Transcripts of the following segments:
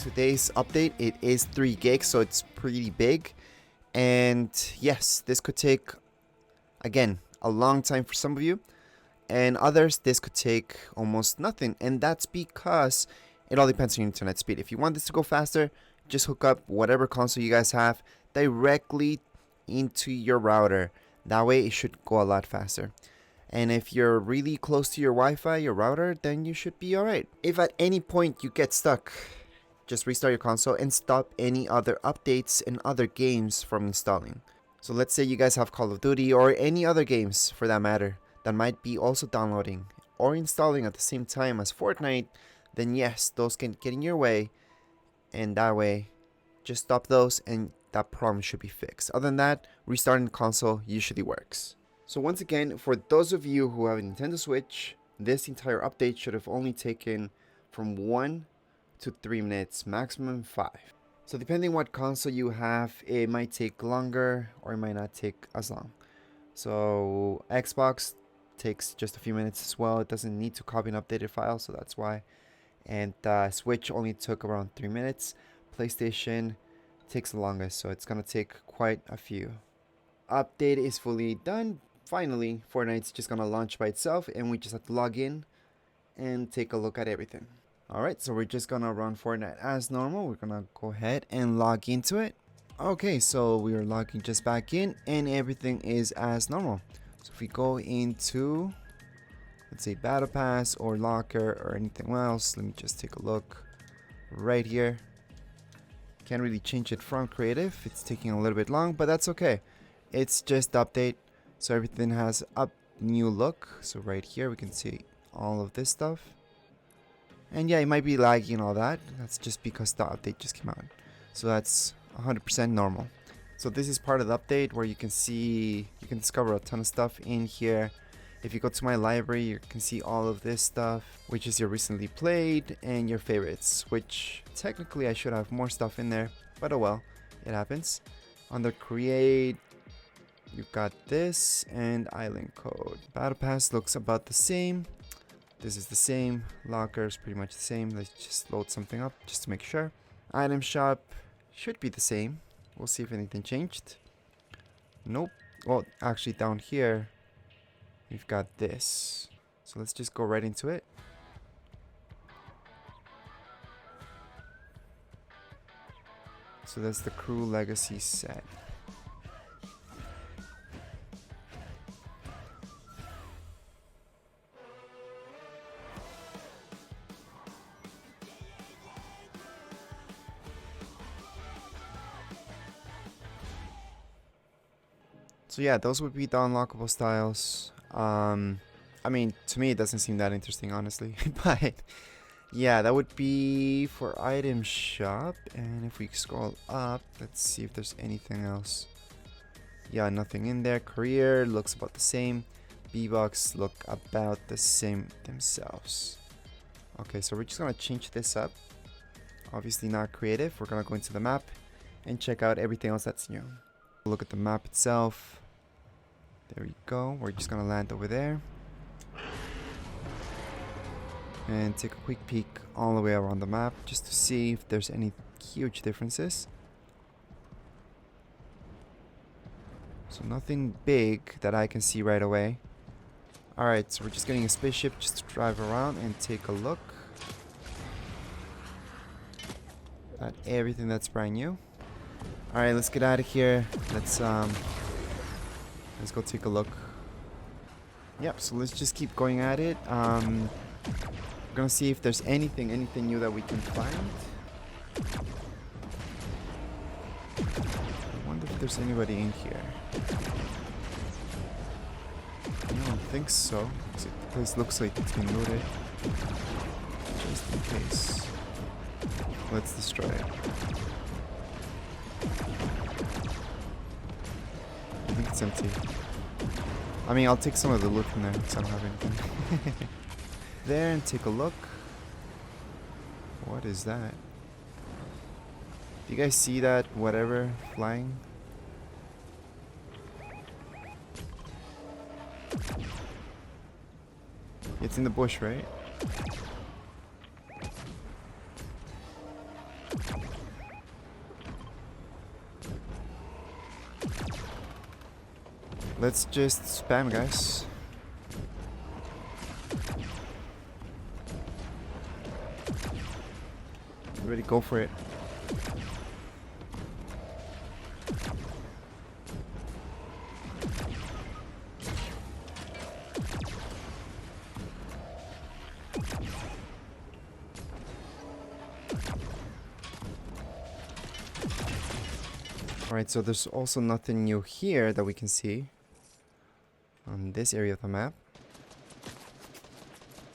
today's update, it is 3 gigs, so it's pretty big. And yes, this could take, again, a long time for some of you, and others this could take almost nothing. And that's because it all depends on your internet speed. If you want this to go faster, just hook up whatever console you guys have directly into your router. That way it should go a lot faster. And if you're really close to your Wi-Fi, your router, then you should be alright. If at any point you get stuck, just restart your console and stop any other updates and other games from installing. So let's say you guys have Call of Duty or any other games for that matter that might be also downloading or installing at the same time as Fortnite, then yes, those can get in your way, and that way just stop those and that problem should be fixed. Other than that, restarting the console usually works. So once again, for those of you who have a Nintendo Switch, this entire update should have only taken from 1 to 3 minutes, maximum 5. So depending what console you have, it might take longer or it might not take as long. So Xbox takes just a few minutes as well. It doesn't need to copy an updated file, so that's why. And Switch only took around 3 minutes. PlayStation takes the longest, so it's gonna take quite a few. Update is fully done. Finally, Fortnite's just gonna launch by itself, and we just have to log in and take a look at everything. Alright, so we're just gonna run Fortnite as normal. We're gonna go ahead and log into it. Okay, so we are logging just back in and everything is as normal. So if we go into, let's say, Battle Pass or Locker or anything else, let me just take a look right here. Can't really change it from creative. It's taking a little bit long, but that's okay. It's just update, so everything has a new look. So right here we can see all of this stuff. And yeah, it might be laggy and all that. That's just because the update just came out. So that's 100% normal. So this is part of the update where you can see, you can discover a ton of stuff in here. If you go to my library, you can see all of this stuff, which is your recently played and your favorites, which technically I should have more stuff in there, but oh well, it happens. Under create, you've got this and island code. Battle Pass looks about the same. This is the same. Locker is pretty much the same. Let's just load something up just to make sure. Item shop should be the same. We'll see if anything changed. Nope. Well, actually down here we've got this. So let's just go right into it. So that's the crew legacy set. So yeah, those would be the unlockable styles. I mean, to me it doesn't seem that interesting, honestly. But yeah, that would be for item shop. And if we scroll up, let's see if there's anything else. Yeah, nothing in there. Career looks about the same. V-Bucks look about the same themselves. Okay, so we're just gonna change this up. Obviously not creative. We're gonna go into the map and check out everything else that's new. Look at the map itself. There we go. We're just gonna land over there and take a quick peek all the way around the map just to see if there's any huge differences. So nothing big that I can see right away. Alright, so we're just getting a spaceship just to drive around and take a look at everything that's brand new. Alright, let's get out of here. Let's go take a look. Yep, so let's just keep going at it. We're gonna see if there's anything new that we can find. I wonder if there's anybody in here. I don't think so. The place looks like it's been looted. Just in case. Let's destroy it. I think it's empty. I mean, I'll take some of the loot from there because I don't have anything. There and take a look. What is that? Do you guys see that whatever flying? It's in the bush, right? Let's just spam, guys. Ready, go for it. Alright, so there's also nothing new here that we can see on this area of the map.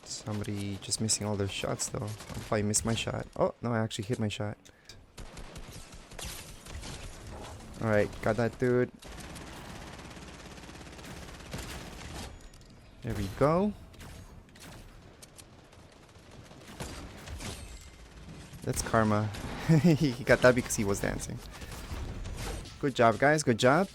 Somebody just missing all their shots though. I'll probably miss my shot. Oh, no, I actually hit my shot. Alright, got that dude. There we go. That's karma. He got that because he was dancing. Good job, guys. Good job.